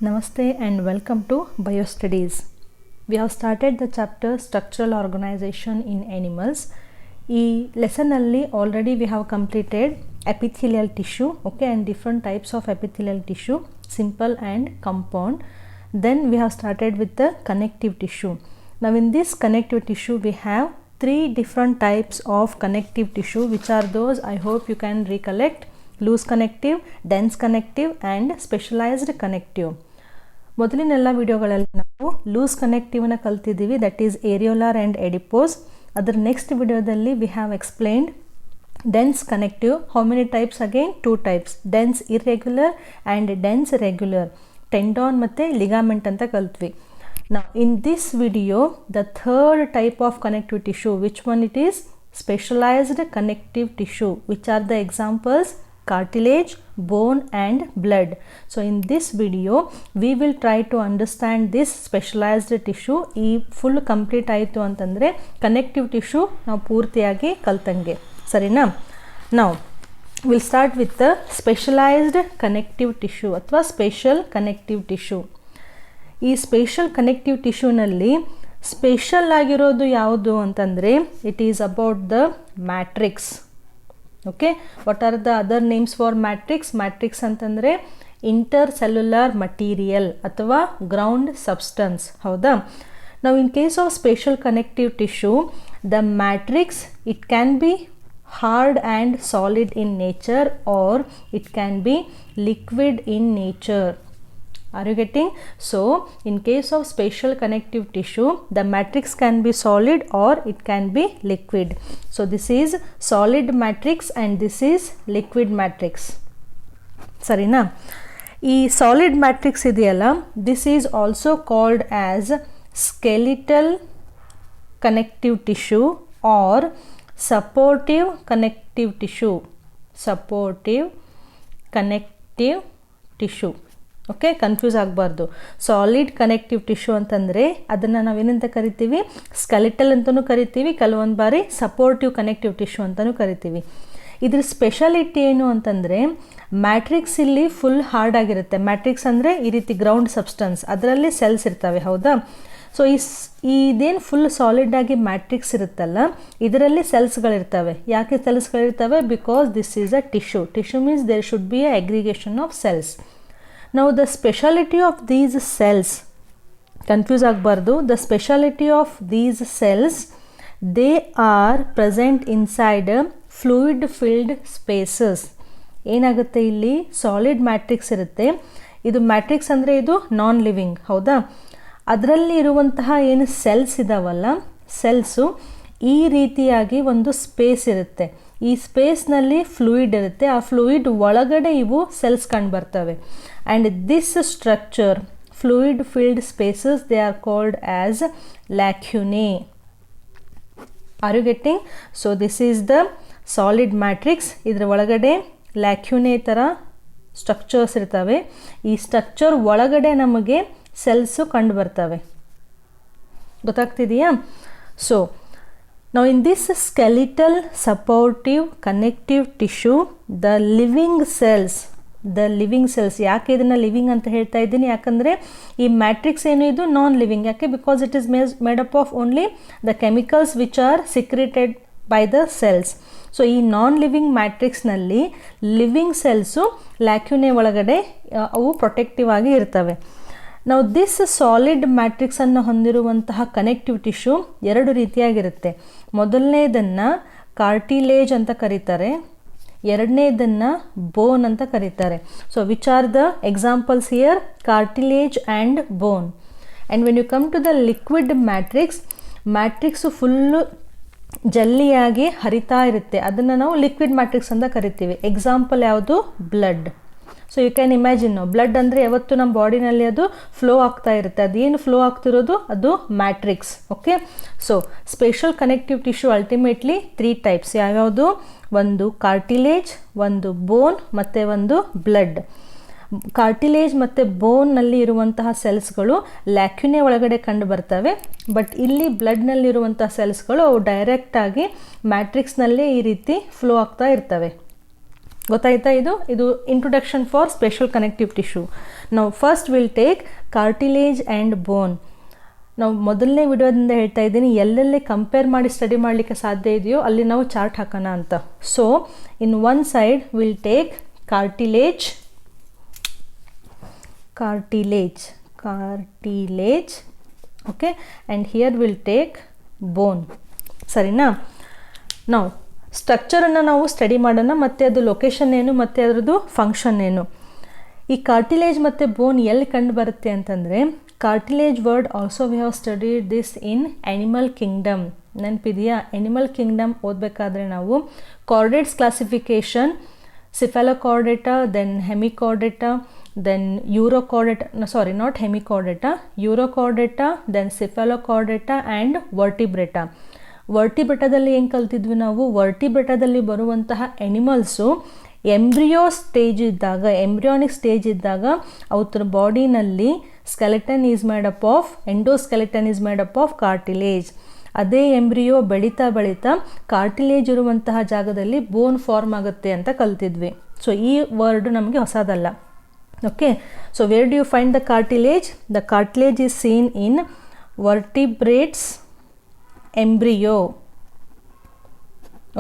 Namaste and welcome to Biostudies. We have started the chapter Structural Organization in Animals. ಈ ಲೆಸನಲ್ಲಿ already we have completed epithelial tissue, okay, and different types of epithelial tissue, simple and compound. Then we have started with the connective tissue. Now in this connective tissue we have three different types of connective tissue, which are those I hope you can recollect: loose connective, dense connective and specialized connective. ಮೊದಲಿನೆಲ್ಲ ವಿಡಿಯೋಗಳಲ್ಲಿ ನಾವು loose ಕನೆಕ್ಟಿವ್ನ ಕಲ್ತಿದ್ದೀವಿ, that is areolar and adipose. ಅದರ next ವಿಡಿಯೋದಲ್ಲಿ we have explained dense connective. How many types? Again two types, dense irregular and dense regular. Tendon ಮತ್ತು ligament ಅಂತ ಕಲ್ತ್ವಿ. Now in this video the third type of connective tissue, which one it is? Specialized connective tissue. Which are the examples? Cartilage, bone and blood. So in this video we will try to understand this specialized tissue. ಈ full complete ಆಯಿತು ಅಂತಂದರೆ connective tissue ನಾವು ಪೂರ್ತಿಯಾಗಿ ಕಲ್ತಂಗೆ, ಸರಿನಾ? ನಾವು will start with the specialised connective tissue ಅಥವಾ special connective tissue. ಈ special connective ಟಿಶ್ಯೂನಲ್ಲಿ special ಆಗಿರೋದು ಯಾವುದು ಅಂತಂದರೆ it is about the matrix. Okay, what are the other names for matrix? Matrix ಅಂತಂದರೆ ಇಂಟರ್ ಸೆಲ್ಯುಲರ್ ಮಟೀರಿಯಲ್ ಅಥವಾ ಗ್ರೌಂಡ್ ಸಬ್ಸ್ಟನ್ಸ್, ಹೌದಾ? ನಾವು ಇನ್ case of special connective tissue, the matrix it can B hard and solid in nature or it can be liquid in nature. Are you getting? So in case of special connective tissue, the matrix can be solid or it can be liquid. So this is solid matrix and this is liquid matrix. Sarina? ಈ solid matrix ಇದೆಯಲ್ಲ, this is also called as skeletal connective tissue or supportive connective tissue. Supportive connective tissue. Okay, confuse ಆಗಬಾರ್ದು. Solid connective tissue ಅಂತಂದರೆ ಅದನ್ನು ನಾವೇನಂತ ಕರಿತೀವಿ? Skeletal ಅಂತಲೂ ಕರಿತೀವಿ, ಕೆಲವೊಂದು ಬಾರಿ ಸಪೋರ್ಟಿವ್ ಕನೆಕ್ಟಿವ್ ಟಿಶ್ಯೂ ಅಂತಲೂ ಕರಿತೀವಿ. ಇದ್ರ ಸ್ಪೆಷಾಲಿಟಿ ಏನು ಅಂತಂದರೆ ಮ್ಯಾಟ್ರಿಕ್ಸ್ ಇಲ್ಲಿ ಫುಲ್ ಹಾರ್ಡ್ ಆಗಿರುತ್ತೆ. ಮ್ಯಾಟ್ರಿಕ್ಸ್ ಅಂದರೆ ಈ ರೀತಿ ಗ್ರೌಂಡ್ ಸಬ್ಸ್ಟನ್ಸ್, ಅದರಲ್ಲಿ ಸೆಲ್ಸ್ ಇರ್ತವೆ, ಹೌದಾ? ಸೊ ಇದೇನು ಫುಲ್ ಸಾಲಿಡ್ ಆಗಿ ಮ್ಯಾಟ್ರಿಕ್ಸ್ ಇರುತ್ತಲ್ಲ, ಇದರಲ್ಲಿ ಸೆಲ್ಸ್ಗಳಿರ್ತವೆ. ಯಾಕೆ ಸೆಲ್ಸ್ಗಳಿರ್ತವೆ? Because this is a tissue. Tissue means there should be a aggregation of cells. Now the speciality of these cells, confuse ಆಗಬಾರ್ದು, the speciality of these cells, they are present inside fluid filled spaces. ಏನಾಗುತ್ತೆ, ಇಲ್ಲಿ solid matrix ಇರುತ್ತೆ. ಇದು matrix ಅಂದರೆ ಇದು non living, ಹೌದಾ? ಅದರಲ್ಲಿ ಇರುವಂತಹ ಏನು ಸೆಲ್ಸ್ ಇದಾವಲ್ಲ, ಸೆಲ್ಸು ಈ ರೀತಿಯಾಗಿ ಒಂದು ಸ್ಪೇಸ್ ಇರುತ್ತೆ. ಈ ಸ್ಪೇಸ್ನಲ್ಲಿ ಫ್ಲೂಯಿಡ್ ಇರುತ್ತೆ. ಆ ಫ್ಲೂಯಿಡ್ ಒಳಗಡೆ ಇವು ಸೆಲ್ಸ್ ಕಂಡು ಬರ್ತವೆ. And this structure, fluid filled spaces, they are called as lacunae. Are you getting? So this is the solid matrix. ಇದರ ಒಳಗಡೆ ಲ್ಯಾಕ್ಯುನೆ ಥರ ಸ್ಟ್ರಕ್ಚರ್ಸ್ ಇರ್ತವೆ. ಈ ಸ್ಟ್ರಕ್ಚರ್ ಒಳಗಡೆ ನಮಗೆ ಸೆಲ್ಸು ಕಂಡು ಬರ್ತವೆ. ಗೊತ್ತಾಗ್ತಿದೆಯಾ? So now in this skeletal supportive connective tissue, the living cells, ಯಾಕೆ ಇದನ್ನು ಲಿವಿಂಗ್ ಅಂತ ಹೇಳ್ತಾ ಇದ್ದೀನಿ? ಯಾಕಂದರೆ ಈ ಮ್ಯಾಟ್ರಿಕ್ಸ್ ಏನು ಇದು ನಾನ್ ಲಿವಿಂಗ್. ಯಾಕೆ? Because it is made up of only the chemicals which are secreted by the cells. So ಈ ನಾನ್ ಲಿವಿಂಗ್ ಮ್ಯಾಟ್ರಿಕ್ಸ್ನಲ್ಲಿ ಲಿವಿಂಗ್ ಸೆಲ್ಸು ಲ್ಯಾಕ್ಯುನೆ ಒಳಗಡೆ ಅವು ಪ್ರೊಟೆಕ್ಟಿವ್ ಆಗಿ ಇರ್ತವೆ. ನಾವು ದಿಸ್ ಸಾಲಿಡ್ ಮ್ಯಾಟ್ರಿಕ್ಸನ್ನು ಹೊಂದಿರುವಂತಹ ಕನೆಕ್ಟಿವ್ ಟಿಶ್ಯೂ ಎರಡು ರೀತಿಯಾಗಿರುತ್ತೆ. ಮೊದಲನೇದನ್ನು ಕಾರ್ಟಿಲೇಜ್ ಅಂತ ಕರೀತಾರೆ, ಎರಡನೇದನ್ನು ಬೋನ್ ಅಂತ ಕರೀತಾರೆ. So which are the examples here? Cartilage and bone. And when you come to the liquid matrix full ಜಲ್ಲಿಯಾಗಿ ಹರಿತಾ ಇರುತ್ತೆ. ಅದನ್ನು ನಾವು ಲಿಕ್ವಿಡ್ ಮ್ಯಾಟ್ರಿಕ್ಸ್ ಅಂತ ಕರಿತೀವಿ. ಎಕ್ಸಾಂಪಲ್ ಯಾವುದು? Blood. So you can imagine, blood ಅಂದರೆ ಯಾವತ್ತು ನಮ್ಮ ಬಾಡಿನಲ್ಲಿ ಅದು ಫ್ಲೋ ಆಗ್ತಾ ಇರುತ್ತೆ. ಅದೇನು ಫ್ಲೋ ಆಗ್ತಿರೋದು ಅದು matrix. Okay, so special connective tissue ultimately three types. ಯಾವ್ಯಾವುದು? ಒಂದು ಕಾರ್ಟಿಲೇಜ್, ಒಂದು ಬೋನ್ ಮತ್ತು ಒಂದು ಬ್ಲಡ್. ಕಾರ್ಟಿಲೇಜ್ ಮತ್ತು ಬೋನ್ನಲ್ಲಿ ಇರುವಂತಹ ಸೆಲ್ಸ್ಗಳು ಲ್ಯಾಕ್ಯುನೆ ಒಳಗಡೆ ಕಂಡು ಬರ್ತವೆ. ಬಟ್ ಇಲ್ಲಿ ಬ್ಲಡ್ನಲ್ಲಿರುವಂತಹ ಸೆಲ್ಸ್ಗಳು ಅವು ಡೈರೆಕ್ಟಾಗಿ ಮ್ಯಾಟ್ರಿಕ್ಸ್ನಲ್ಲೇ ಈ ರೀತಿ ಫ್ಲೋ ಆಗ್ತಾ ಇರ್ತವೆ. ಗೊತ್ತಾಯ್ತಾ? ಇದು introduction for special connective tissue. ನಾವು first will take cartilage and bone. ನಾವು ಮೊದಲನೇ ವಿಡಿಯೋದಿಂದ ಹೇಳ್ತಾ ಇದ್ದೀನಿ, ಎಲ್ಲೆಲ್ಲಿ ಕಂಪೇರ್ ಮಾಡಿ ಸ್ಟಡಿ ಮಾಡಲಿಕ್ಕೆ ಸಾಧ್ಯ ಇದೆಯೋ ಅಲ್ಲಿ ನಾವು ಚಾರ್ಟ್ ಹಾಕೋಣ ಅಂತ. So in one side will take cartilage, okay, and here we'll take bone. ಸರಿನಾ? ನಾವು ಸ್ಟ್ರಕ್ಚರನ್ನು ನಾವು ಸ್ಟಡಿ ಮಾಡೋಣ, ಮತ್ತು ಅದು ಲೊಕೇಶನ್ ಏನು ಮತ್ತು ಅದರದ್ದು ಫಂಕ್ಷನ್ ಏನು. ಈ ಕಾರ್ಟಿಲೇಜ್ ಮತ್ತು ಬೋನ್ ಎಲ್ಲಿ ಕಂಡು ಬರುತ್ತೆ ಅಂತಂದರೆ, cartilage word also we have studied this in animal kingdom. ನೆನಪಿದೆಯಾ? ಆ್ಯನಿಮಲ್ ಕಿಂಗ್ಡಮ್ ಓದಬೇಕಾದ್ರೆ ನಾವು chordates classification, cephalochordata, then hemichordata, then urochordata, no sorry, not hemichordata, urochordata, then cephalochordata and vertebrata. ವರ್ಟಿಬ್ರೆಟಾದಲ್ಲಿ ಏನು ಕಲ್ತಿದ್ವಿ ನಾವು? ವರ್ಟಿಬ್ರೆಟಾದಲ್ಲಿ ಬರುವಂತಹ ಎನಿಮಲ್ಸು ಎಂಬ್ರಿಯೋನಿಕ್ ಸ್ಟೇಜ್ ಇದ್ದಾಗ ಅವರ ಬಾಡಿನಲ್ಲಿ skeleton is made up of, endoskeleton is made up of cartilage. ಅದೇ embryo ಬೆಳೀತಾ cartilage ಇರುವಂತಹ ಜಾಗದಲ್ಲಿ ಬೋನ್ ಫಾರ್ಮ್ ಆಗುತ್ತೆ ಅಂತ ಕಲ್ತಿದ್ವಿ. ಸೊ ಈ ವರ್ಡ್ ನಮಗೆ ಹೊಸದಲ್ಲ. Okay, so where do you find the cartilage? The cartilage is seen in vertebrates embryo.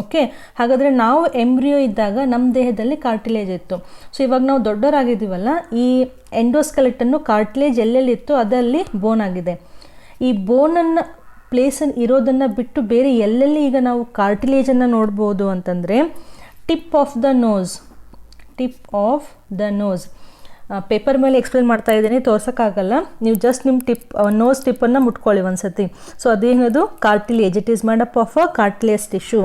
Okay, ಹಾಗಾದರೆ ನಾವು ಎಂಬ್ರಿಯೋ ಇದ್ದಾಗ ನಮ್ಮ ದೇಹದಲ್ಲಿ ಕಾರ್ಟಿಲೇಜ್ ಇತ್ತು. ಸೊ ಇವಾಗ ನಾವು ದೊಡ್ಡವರಾಗಿದ್ದೀವಲ್ಲ, ಈ ಎಂಡೋಸ್ಕೆಲೆಟನ್ನು ಕಾರ್ಟಿಲೇಜ್ ಎಲ್ಲೆಲ್ಲಿತ್ತು ಅದಲ್ಲಿ ಬೋನ್ ಆಗಿದೆ. ಈ ಬೋನನ್ನು ಪ್ಲೇಸನ್ನು ಇರೋದನ್ನು ಬಿಟ್ಟು ಬೇರೆ ಎಲ್ಲೆಲ್ಲಿ ಈಗ ನಾವು ಕಾರ್ಟಿಲೇಜನ್ನು ನೋಡ್ಬೋದು ಅಂತಂದರೆ, tip of the nose. Paper ಮೇಲೆ ಎಕ್ಸ್ಪ್ಲೇನ್ ಮಾಡ್ತಾ ಇದ್ದೀನಿ, ತೋರ್ಸೋಕ್ಕಾಗಲ್ಲ. ನೀವು ಜಸ್ಟ್ ನಿಮ್ಮ ನೋಸ್ ಟಿಪ್ಪನ್ನು ಮುಟ್ಕೊಳ್ಳಿ ಒಂದ್ಸತಿ. ಸೊ ಅದೇನದು cartilage, it is made up of a cartilage tissue.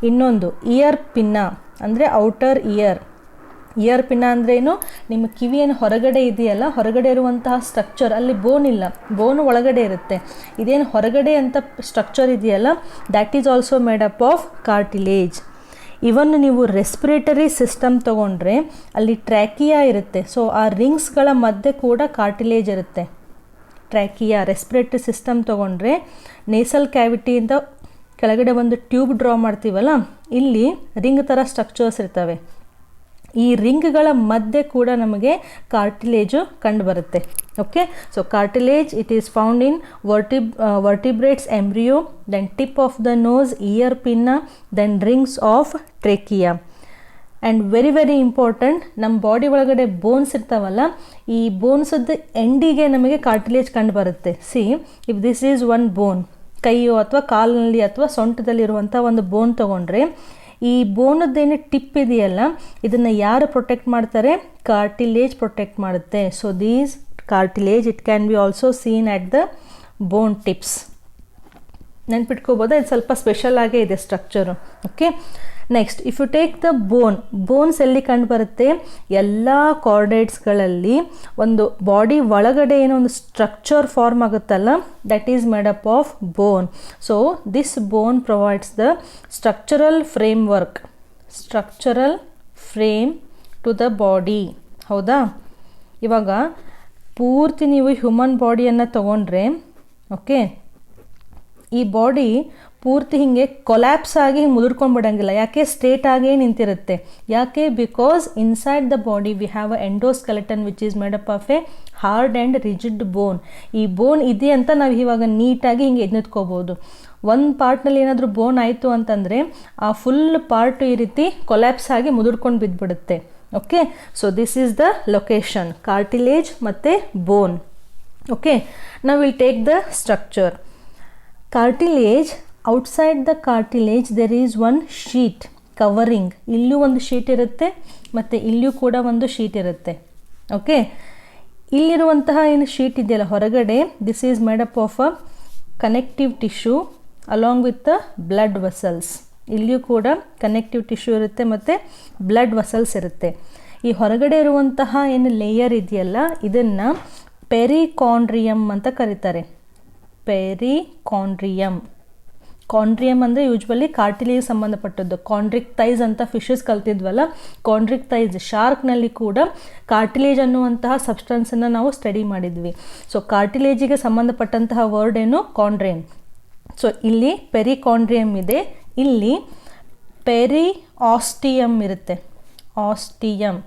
ಇನ್ನೊಂದು ಇಯರ್ ಪಿನ್ನ ಅಂದರೆ ಔಟರ್ ಇಯರ್ ಪಿನ್ನ ಅಂದ್ರೇನು? ನಿಮ್ಮ ಕಿವಿಯನ್ನು ಹೊರಗಡೆ ಇದೆಯಲ್ಲ, ಹೊರಗಡೆ ಇರುವಂತಹ ಸ್ಟ್ರಕ್ಚರ್, ಅಲ್ಲಿ ಬೋನ್ ಇಲ್ಲ, ಬೋನು ಒಳಗಡೆ ಇರುತ್ತೆ. ಇದೇನು ಹೊರಗಡೆ ಅಂತ ಸ್ಟ್ರಕ್ಚರ್ ಇದೆಯಲ್ಲ, that is also made up of cartilage. Even ನೀವು ರೆಸ್ಪಿರೇಟರಿ ಸಿಸ್ಟಮ್ ತೊಗೊಂಡ್ರೆ ಅಲ್ಲಿ ಟ್ರ್ಯಾಕಿಯಾ ಇರುತ್ತೆ. ಸೊ ಆ ರಿಂಗ್ಸ್ಗಳ ಮಧ್ಯೆ ಕೂಡ ಕಾರ್ಟಿಲೇಜ್ ಇರುತ್ತೆ. ಟ್ರ್ಯಾಕಿಯಾ ರೆಸ್ಪಿರೇಟರಿ ಸಿಸ್ಟಮ್ ತೊಗೊಂಡ್ರೆ ನೇಸಲ್ ಕ್ಯಾವಿಟಿಯಿಂದ ಕೆಳಗಡೆ ಒಂದು ಟ್ಯೂಬ್ ಡ್ರಾ ಮಾಡ್ತೀವಲ್ಲ, ಇಲ್ಲಿ ರಿಂಗ್ ಥರ ಸ್ಟ್ರಕ್ಚರ್ಸ್ ಇರ್ತವೆ. ಈ ರಿಂಗ್ಗಳ ಮಧ್ಯೆ ಕೂಡ ನಮಗೆ ಕಾರ್ಟಿಲೇಜು ಕಂಡುಬರುತ್ತೆ. Okay, so cartilage it is found in vertebrates embryo, then tip of the nose, ear pinna, then rings of trachea. And very very important, ನಮ್ಮ ಬಾಡಿ ಒಳಗಡೆ ಬೋನ್ಸ್ ಇರ್ತಾವಲ್ಲ, ಈ ಬೋನ್ಸದ್ದು ಎಂಡಿಗೆ ನಮಗೆ ಕಾರ್ಟಿಲೇಜ್ ಕಂಡುಬರುತ್ತೆ. See, if this is one bone, ಕೈಯೋ ಅಥವಾ ಕಾಲಿನಲ್ಲಿ ಅಥವಾ ಸೊಂಟದಲ್ಲಿರುವಂಥ ಒಂದು ಬೋನ್ ತೊಗೊಂಡ್ರೆ, ಈ ಬೋನದ್ದೇನು ಟಿಪ್ ಇದೆಯಲ್ಲ, ಇದನ್ನು ಯಾರು ಪ್ರೊಟೆಕ್ಟ್ ಮಾಡ್ತಾರೆ? ಕಾರ್ಟಿಲೇಜ್ ಪ್ರೊಟೆಕ್ಟ್ ಮಾಡುತ್ತೆ. So these cartilage it can be also seen at the bone tips. ನೆನ್ಪಿಟ್ಕೋಬೋದಾ? ಇದು ಸ್ವಲ್ಪ ಸ್ಪೆಷಲ್ ಆಗೇ ಇದೆ structure. Okay, next if you take the bones ಎಲ್ಲಿ ಕಂಡು ಬರುತ್ತೆ? ಎಲ್ಲ ಕಾರ್ಡೇಟ್ಸ್ಗಳಲ್ಲಿ ಒಂದು ಬಾಡಿ ಒಳಗಡೆ ಏನೋ ಒಂದು ಸ್ಟ್ರಕ್ಚರ್ ಫಾರ್ಮ್ ಆಗುತ್ತಲ್ಲ, that is made up of bone. So this bone provides the structural frame to the body. ಹೌದಾ? ಇವಾಗ ಪೂರ್ತಿ ನೀವು ಹ್ಯೂಮನ್ ಬಾಡಿಯನ್ನು ತಗೊಂಡ್ರೆ, ಓಕೆ, ಈ ಬಾಡಿ ಪೂರ್ತಿ ಹೀಗೆ ಕೊಲ್ಯಾಪ್ಸ್ ಆಗಿ ಮುದುರ್ಕೊಂಡ್ಬಿಡಂಗಿಲ್ಲ. ಯಾಕೆ? ಸ್ಟ್ರೇಟ್ ಆಗೇ ನಿಂತಿರುತ್ತೆ. ಯಾಕೆ? Because inside the body we have a endoskeleton which is made up of a hard and rigid bone. ಈ ಬೋನ್ ಇದೆ ಅಂತ ನಾವು ಇವಾಗ ನೀಟಾಗಿ ಹಿಂಗೆ ಎದ್ನಿತ್ಕೋಬೋದು. ಒಂದು ಪಾರ್ಟ್ನಲ್ಲಿ ಏನಾದರೂ ಬೋನ್ ಆಯಿತು ಅಂತಂದರೆ ಆ ಫುಲ್ ಪಾರ್ಟು ಈ ರೀತಿ ಕೊಲ್ಯಾಪ್ಸ್ ಆಗಿ ಮುದುರ್ಕೊಂಡು ಬಿದ್ದುಬಿಡುತ್ತೆ. Okay, so this is the location, cartilage ಮತ್ತು ಬೋನ್. ಓಕೆ, ನಾವು will take the structure. Cartilage, outside the cartilage there is one sheet covering. ಇಲ್ಲೂ ಒಂದು ಶೀಟ್ ಇರುತ್ತೆ ಮತ್ತು ಇಲ್ಲಿಯೂ ಕೂಡ ಒಂದು ಶೀಟ್ ಇರುತ್ತೆ. ಓಕೆ, ಇಲ್ಲಿರುವಂತಹ ಏನು ಶೀಟ್ ಇದೆಯಲ್ಲ ಹೊರಗಡೆ, this is made up of a connective tissue along with the blood vessels. ಇಲ್ಲಿಯೂ ಕೂಡ ಕನೆಕ್ಟಿವ್ ಟಿಶ್ಯೂ ಇರುತ್ತೆ ಮತ್ತು ಬ್ಲಡ್ ವೆಸಲ್ಸ್ ಇರುತ್ತೆ. ಈ ಹೊರಗಡೆ ಇರುವಂತಹ ಏನು ಲೇಯರ್ ಇದೆಯಲ್ಲ, ಇದನ್ನು ಪೆರಿಕಾಂಡ್ರಿಯಮ್ ಅಂತ ಕರೀತಾರೆ. ಕಾಂಡ್ರಿಯಮ್ ಅಂದರೆ ಯೂಶ್ವಲಿ ಕಾರ್ಟಿಲೇಜ್ ಸಂಬಂಧಪಟ್ಟದ್ದು. ಕಾಂಡ್ರಿಕ್ ಥೈಸ್ ಅಂತ ಫಿಶಸ್ ಕಲ್ತಿದ್ವಲ್ಲ, ಕಾಂಡ್ರಿಕ್ ಥೈಸ್ ಶಾರ್ಕ್ನಲ್ಲಿ ಕೂಡ ಕಾರ್ಟಿಲೇಜ್ ಅನ್ನುವಂತಹ ಸಬ್ಸ್ಟೆನ್ಸನ್ನು ನಾವು ಸ್ಟಡಿ ಮಾಡಿದ್ವಿ. ಸೊ ಕಾರ್ಟಿಲೇಜಿಗೆ ಸಂಬಂಧಪಟ್ಟಂತಹ ವರ್ಡ್ ಏನು? ಕಾಂಡ್ರಿಯಮ್. ಸೊ ಇಲ್ಲಿ ಪೆರಿಕಾಂಡ್ರಿಯಮ್ ಇದೆ, ಇಲ್ಲಿ ಪೆರಿಆಸ್ಟಿಯಮ್ ಇರುತ್ತೆ. ಆಸ್ಟಿಯಮ್.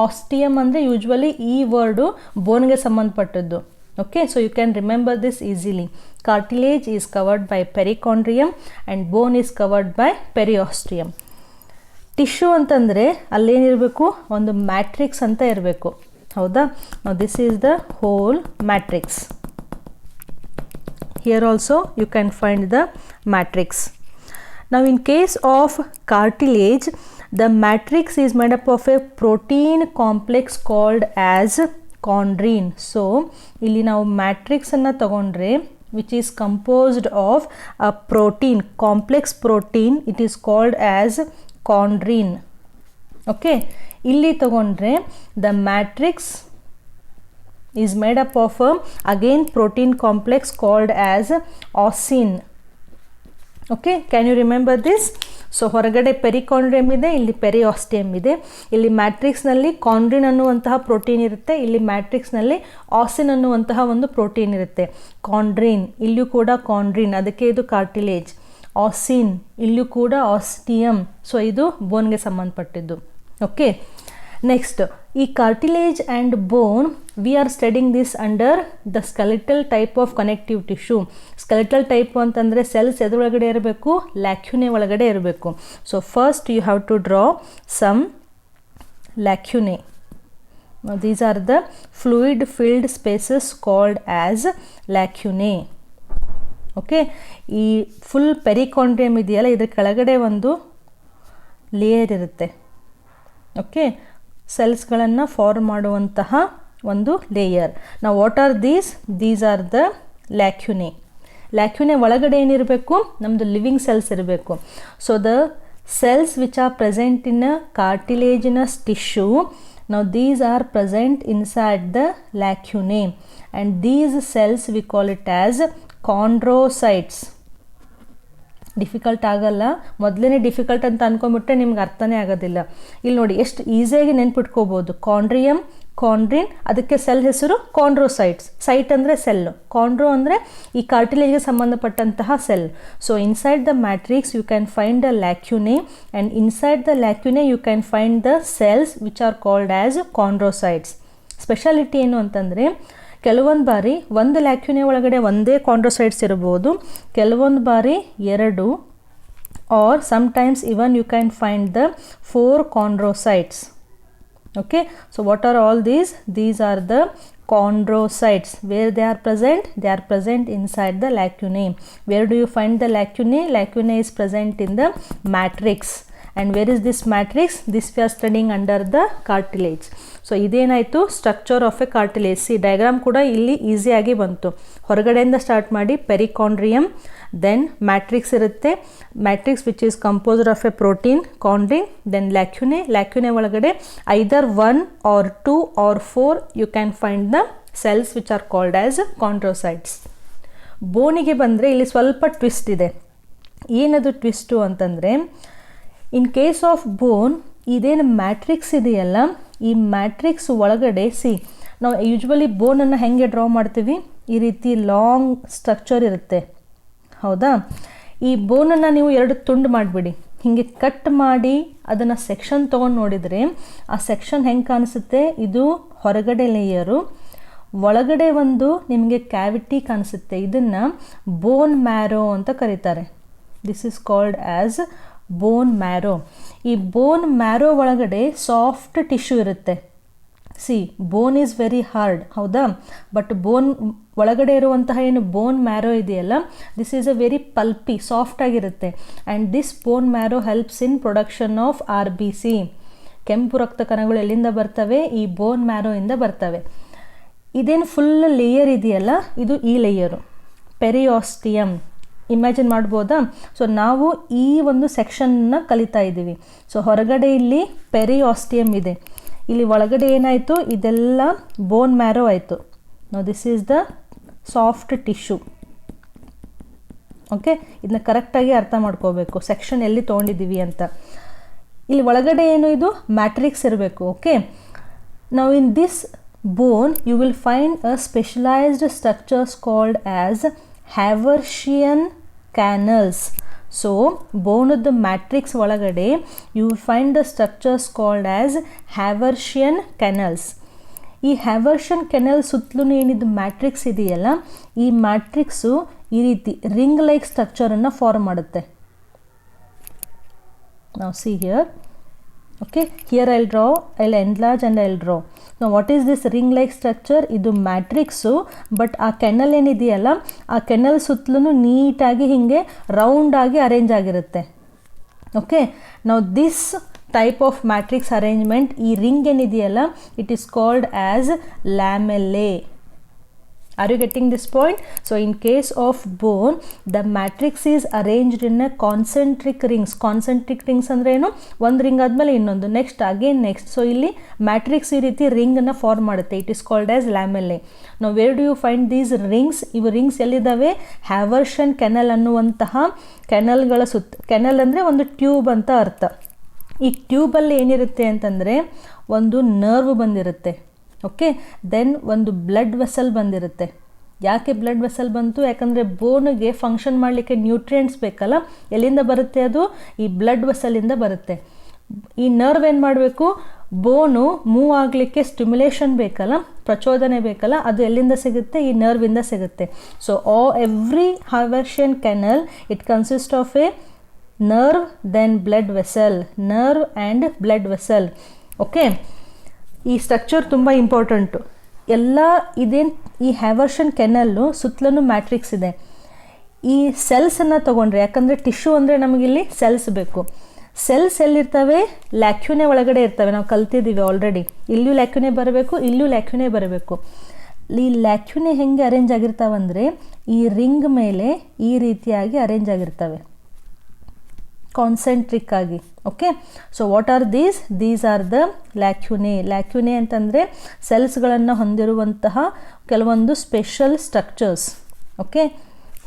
ಆಸ್ಟಿಯಮ್ ಅಂದರೆ ಯೂಶ್ವಲಿ ಈ ವರ್ಡು ಬೋನ್ಗೆ ಸಂಬಂಧಪಟ್ಟದ್ದು. Okay, so you can remember this easily. Cartilage is covered by perichondrium and bone is covered by periosteum. Tissue ಅಂತಂದರೆ ಅಲ್ಲೇನಿರಬೇಕು, ಒಂದು ಮ್ಯಾಟ್ರಿಕ್ಸ್ ಅಂತ ಇರಬೇಕು. ಹೌದಾ? This is the whole matrix. Here also you can find the matrix. Now in case of cartilage, the matrix is made up of a protein complex called as chondrine. So ಇಲ್ಲಿ ನಾವು matrix ಅನ್ನು ತಗೊಂಡ್ರೆ which is composed of a protein, complex protein, it is called as chondrine. Okay, ಇಲ್ಲಿ ತಗೊಂಡ್ರೆ the matrix is made up of again protein complex called as ossin. Okay, can you remember this? So ಹೊರಗಡೆ ಪೆರಿಕಾಂಡ್ರಿಯಮ್ ಇದೆ, ಇಲ್ಲಿ ಪೆರಿಆಸ್ಟಿಯಮ್ ಇದೆ. ಇಲ್ಲಿ ಮ್ಯಾಟ್ರಿಕ್ಸ್ನಲ್ಲಿ ಕಾಂಡ್ರಿನ್ ಅನ್ನುವಂತಹ protein ಇರುತ್ತೆ, ಇಲ್ಲಿ ಮ್ಯಾಟ್ರಿಕ್ಸ್ನಲ್ಲಿ ಆಸಿನ್ ಅನ್ನುವಂತಹ ಒಂದು ಪ್ರೋಟೀನ್ ಇರುತ್ತೆ. ಕಾಂಡ್ರಿನ್, ಇಲ್ಲಿಯೂ ಕೂಡ ಕಾಂಡ್ರಿನ್, ಅದಕ್ಕೆ ಇದು ಕಾರ್ಟಿಲೇಜ್. ಆಸಿನ್, ಇಲ್ಲಿಯೂ ಕೂಡ ಆಸ್ಟಿಯಮ್. ಸೊ ಇದು ಬೋನ್ಗೆ ಸಂಬಂಧಪಟ್ಟಿದ್ದು. ಓಕೆ, ನೆಕ್ಸ್ಟ್ ಈ cartilage and bone we are studying this under the skeletal type of connective tissue. Skeletal type ಅಂತಂದರೆ ಸೆಲ್ಸ್ ಎದರೊಳಗಡೆ ಇರಬೇಕು, ಲ್ಯಾಕ್ಯುನೆ ಒಳಗಡೆ ಇರಬೇಕು. So first you have to draw some lacunae. These are the fluid filled spaces called as lacunae. Okay, ಈ full perichondrium ಇದೆಯಲ್ಲ, ಇದ್ರ ಕೆಳಗಡೆ ಒಂದು ಲೇಯರ್ ಇರುತ್ತೆ. ಓಕೆ, ಸೆಲ್ಸ್ಗಳನ್ನು ಫಾರ್ಮ್ ಮಾಡುವಂತಹ ಒಂದು ಲೇಯರ್. ನಾವು what are these are the lacunae. Lacunae ಒಳಗಡೆ ಏನಿರಬೇಕು, ನಮ್ಮದು ಲಿವಿಂಗ್ ಸೆಲ್ಸ್ ಇರಬೇಕು. So the cells which are present in a cartilaginous tissue, now these are present inside the lacunae and these cells we call it as chondrocytes. Difficult ಆಗಲ್ಲ, ಮೊದಲೇ difficult ಅಂತ ಅಂದ್ಕೊಂಬಿಟ್ರೆ ನಿಮ್ಗೆ ಅರ್ಥನೇ ಆಗೋದಿಲ್ಲ. ಇಲ್ಲಿ ನೋಡಿ ಎಷ್ಟು ಈಸಿಯಾಗಿ ನೆನ್ಪಿಟ್ಕೋಬೋದು. ಕಾಂಡ್ರಿಯಮ್, ಕಾಂಡ್ರಿನ್, ಅದಕ್ಕೆ ಸೆಲ್ ಹೆಸರು ಕಾಂಡ್ರೋಸೈಟ್ಸ್. ಸೈಟ್ ಅಂದರೆ ಸೆಲ್ಲು, ಕಾಂಡ್ರೋ ಅಂದರೆ ಈ ಕಾರ್ಟಿಲೇಜ್ಗೆ ಸಂಬಂಧಪಟ್ಟಂತಹ cell. So inside the matrix you can find the lacunae and inside the lacunae you can find the cells which are called as chondrocytes. Speciality ಏನು ಅಂತಂದರೆ, ಕೆಲವೊಂದು ಬಾರಿ ಒಂದು ಲ್ಯಾಕ್ಯುನೆ ಒಳಗಡೆ ಒಂದೇ ಕಾಂಡ್ರೋಸೈಟ್ಸ್ ಇರ್ಬೋದು, ಕೆಲವೊಂದು ಬಾರಿ ಎರಡು, or sometimes even you can find the 4 chondrocytes. Okay, so what are all these? These are the chondrocytes. Where they are present? They are present inside the lacunae. Where do you find the lacunae? Lacunae is present in the matrix. And where is this matrix? This we are studying under the cartilage. So ಇದೇನಾಯಿತು, structure of a cartilage. See diagram ಕೂಡ ಇಲ್ಲಿ ಈಸಿಯಾಗಿ ಬಂತು. ಹೊರಗಡೆಯಿಂದ start ಮಾಡಿ perichondrium, then matrix ಇರುತ್ತೆ, matrix which is composed of a protein chondrin, then lacunae, lacunae ಒಳಗಡೆ either 1 or 2 or 4 you can find the cells which are called as chondrocytes. ಬೋನಿಗೆ ಬಂದರೆ ಇಲ್ಲಿ ಸ್ವಲ್ಪ ಟ್ವಿಸ್ಟ್ ಇದೆ. ಏನದು ಟ್ವಿಸ್ಟು ಅಂತಂದರೆ, ಇನ್ ಕೇಸ್ ಆಫ್ ಬೋನ್ ಇದೇನು ಮ್ಯಾಟ್ರಿಕ್ಸ್ ಇದೆಯಲ್ಲ, ಈ ಮ್ಯಾಟ್ರಿಕ್ಸ್ ಒಳಗಡೆ ನಾವು ಯೂಶ್ವಲಿ ಬೋನನ್ನು ಹೆಂಗೆ ಡ್ರಾ ಮಾಡ್ತೀವಿ, ಈ ರೀತಿ ಲಾಂಗ್ ಸ್ಟ್ರಕ್ಚರ್ ಇರುತ್ತೆ. ಹೌದಾ? ಈ ಬೋನನ್ನು ನೀವು 2 ತುಂಡು ಮಾಡಿಬಿಡಿ, ಹೀಗೆ ಕಟ್ ಮಾಡಿ ಅದನ್ನು ಸೆಕ್ಷನ್ ತೊಗೊಂಡು ನೋಡಿದರೆ ಆ ಸೆಕ್ಷನ್ ಹೆಂಗೆ ಕಾಣಿಸುತ್ತೆ, ಇದು ಹೊರಗಡೆ ಲೇಯರು, ಒಳಗಡೆ ಒಂದು ನಿಮಗೆ ಕ್ಯಾವಿಟಿ ಕಾಣಿಸುತ್ತೆ. ಇದನ್ನು ಬೋನ್ ಮ್ಯಾರೋ ಅಂತ ಕರೀತಾರೆ. This is called as bone marrow. ಈ ಬೋನ್ ಮ್ಯಾರೋ ಒಳಗಡೆ ಸಾಫ್ಟ್ ಟಿಶ್ಯೂ ಇರುತ್ತೆ. See bone is very hard, ಹೌದಾ? ಬಟ್ ಬೋನ್ ಒಳಗಡೆ ಇರುವಂತಹ ಏನು ಬೋನ್ ಮ್ಯಾರೋ ಇದೆಯಲ್ಲ, this is a very pulpy, soft ಆಗಿರುತ್ತೆ. And this bone marrow helps in production of RBC. ಕೆಂಪು ರಕ್ತ ಕಣಗಳು ಎಲ್ಲಿಂದ ಬರ್ತವೆ? ಈ ಬೋನ್ ಮ್ಯಾರೋಯಿಂದ ಬರ್ತವೆ. ಇದೇನು ಫುಲ್ ಲೇಯರ್ ಇದೆಯಲ್ಲ, ಇದು ಈ ಲೇಯರು ಪೆರಿಆಸ್ಟಿಯಮ್. ಇಮ್ಯಾಜಿನ್ ಮಾಡ್ಬೋದಾ? ಸೊ ನಾವು ಈ ಒಂದು ಸೆಕ್ಷನ್ನ ಕಲಿತಾ ಇದ್ದೀವಿ. ಸೊ ಹೊರಗಡೆ ಇಲ್ಲಿ ಪೆರಿಆಸ್ಟಿಯಮ್ ಇದೆ, ಇಲ್ಲಿ ಒಳಗಡೆ ಏನಾಯಿತು, ಇದೆಲ್ಲ ಬೋನ್ ಮ್ಯಾರೋ ಆಯಿತು. No this is the soft tissue. Okay, ಇದನ್ನ ಕರೆಕ್ಟಾಗಿ ಅರ್ಥ ಮಾಡ್ಕೋಬೇಕು, ಸೆಕ್ಷನ್ ಎಲ್ಲಿ ತೊಗೊಂಡಿದ್ದೀವಿ ಅಂತ. ಇಲ್ಲಿ ಒಳಗಡೆ ಏನು, ಇದು ಮ್ಯಾಟ್ರಿಕ್ಸ್ ಇರಬೇಕು. ಓಕೆ, ನಾವು in this bone you will find a specialised structures called as Haversian canals. So ಬೋನದ ಮ್ಯಾಟ್ರಿಕ್ಸ್ ಒಳಗಡೆ you will find the structures called as Haversian canals. ಈ ಹ್ಯಾವರ್ಷಿಯನ್ ಕೆನಲ್ ಸುತ್ತಲೂ ಏನಿದು ಮ್ಯಾಟ್ರಿಕ್ಸ್ ಇದೆಯಲ್ಲ, ಈ ಮ್ಯಾಟ್ರಿಕ್ಸು ಈ ರೀತಿ ರಿಂಗ್ ಲೈಕ್ ಸ್ಟ್ರಕ್ಚರನ್ನು ಫಾರ್ಮ್ ಮಾಡುತ್ತೆ. ನಾವು see here, okay, here I'll enlarge and I'll draw. Now what is this ring like structure? ಇದು ಮ್ಯಾಟ್ರಿಕ್ಸು, ಬಟ್ ಆ ಕೆನಲ್ ಏನಿದೆಯಲ್ಲ ಆ ಕೆನಲ್ ಸುತ್ತಲೂ ನೀಟಾಗಿ ಹೀಗೆ ರೌಂಡ್ ಆಗಿ ಅರೇಂಜ್ ಆಗಿರುತ್ತೆ. ಓಕೆ, ನಾವು this type of matrix arrangement, ಈ ರಿಂಗ್ ಏನಿದೆಯಲ್ಲ, it is called as ಲ್ಯಾಮೆಲ್ಲೆ. Are you getting this point? So in case of bone, the matrix is arranged in a concentric rings. Concentric rings ಅಂದ್ರೆ ಏನು, ಒಂದು ring ಆದಮೇಲೆ ಇನ್ನೊಂದು, next again next. So ಇಲ್ಲಿ matrix ಈ ರೀತಿ ರಿಂಗನ್ನು ಫಾರ್ಮ್ ಮಾಡುತ್ತೆ. It is called as lamellae. ನಾವು where do you find these rings? ಇವು ರಿಂಗ್ಸ್ ಎಲ್ಲಿದ್ದಾವೆ? ಹ್ಯಾವರ್ಷನ್ ಕೆನಲ್ ಅನ್ನುವಂತಹ ಕೆನಲ್ಗಳ ಸುತ್ತ. ಕೆನಲ್ ಅಂದರೆ ಒಂದು ಟ್ಯೂಬ್ ಅಂತ ಅರ್ಥ. ಈ ಟ್ಯೂಬಲ್ಲಿ ಏನಿರುತ್ತೆ ಅಂತಂದರೆ ಒಂದು ನರ್ವ್ ಬಂದಿರುತ್ತೆ. ಓಕೆ, ದೆನ್ ಒಂದು ಬ್ಲಡ್ ವೆಸಲ್ ಬಂದಿರುತ್ತೆ. ಯಾಕೆ ಬ್ಲಡ್ ವೆಸಲ್ ಬಂತು? ಯಾಕಂದರೆ ಬೋನ್ಗೆ ಫಂಕ್ಷನ್ ಮಾಡಲಿಕ್ಕೆ ನ್ಯೂಟ್ರಿಯೆಂಟ್ಸ್ ಬೇಕಲ್ಲ, ಎಲ್ಲಿಂದ ಬರುತ್ತೆ ಅದು? ಈ ಬ್ಲಡ್ ವೆಸಲಿಂದ ಬರುತ್ತೆ. ಈ ನರ್ವ್ ಏನು ಮಾಡಬೇಕು? ಬೋನು ಮೂವ್ ಆಗಲಿಕ್ಕೆ ಸ್ಟಿಮ್ಯುಲೇಷನ್ ಬೇಕಲ್ಲ, ಪ್ರಚೋದನೆ ಬೇಕಲ್ಲ, ಅದು ಎಲ್ಲಿಂದ ಸಿಗುತ್ತೆ? ಈ ನರ್ವಿಂದ ಸಿಗುತ್ತೆ. So every Haversian canal it consist of a nerve then blood vessel, nerve and blood vessel. Okay, ಈ ಸ್ಟ್ರಕ್ಚರ್ ತುಂಬ ಇಂಪಾರ್ಟೆಂಟು. ಎಲ್ಲ ಇದೇನು, ಈ ಹ್ಯಾವರ್ಷನ್ ಕೆನಲ್ಲು ಸುತ್ತಲೂ ಮ್ಯಾಟ್ರಿಕ್ಸ್ ಇದೆ. ಈ ಸೆಲ್ಸನ್ನು ತೊಗೊಂಡ್ರೆ, ಯಾಕಂದರೆ ಟಿಶ್ಯೂ ಅಂದರೆ ನಮಗಿಲ್ಲಿ ಸೆಲ್ಸ್ ಬೇಕು. ಸೆಲ್ಸ್ ಎಲ್ಲಿರ್ತವೆ? ಲ್ಯಾಕ್ಯುನೆ ಒಳಗಡೆ ಇರ್ತವೆ. ನಾವು ಕಲ್ತಿದ್ದೀವಿ ಆಲ್ರೆಡಿ. ಇಲ್ಲೂ ಲ್ಯಾಕ್ಯುನೆ ಬರಬೇಕು, ಇಲ್ಲೂ ಲ್ಯಾಕ್ಯುನೆ ಬರಬೇಕು. ಈ ಲ್ಯಾಕ್ಯುನೆ ಹೆಂಗೆ ಅರೇಂಜ್ ಆಗಿರ್ತಾವಂದರೆ ಈ ರಿಂಗ್ ಮೇಲೆ ಈ ರೀತಿಯಾಗಿ ಅರೇಂಜ್ ಆಗಿರ್ತವೆ, ಕಾನ್ಸೆಂಟ್ರಿಕ್ ಆಗಿ. Okay, so what are these are the lacunae. Lacunae ಅಂತಂದರೆ ಸೆಲ್ಸ್ಗಳನ್ನು ಹೊಂದಿರುವಂತಹ ಕೆಲವೊಂದು special structures. Okay,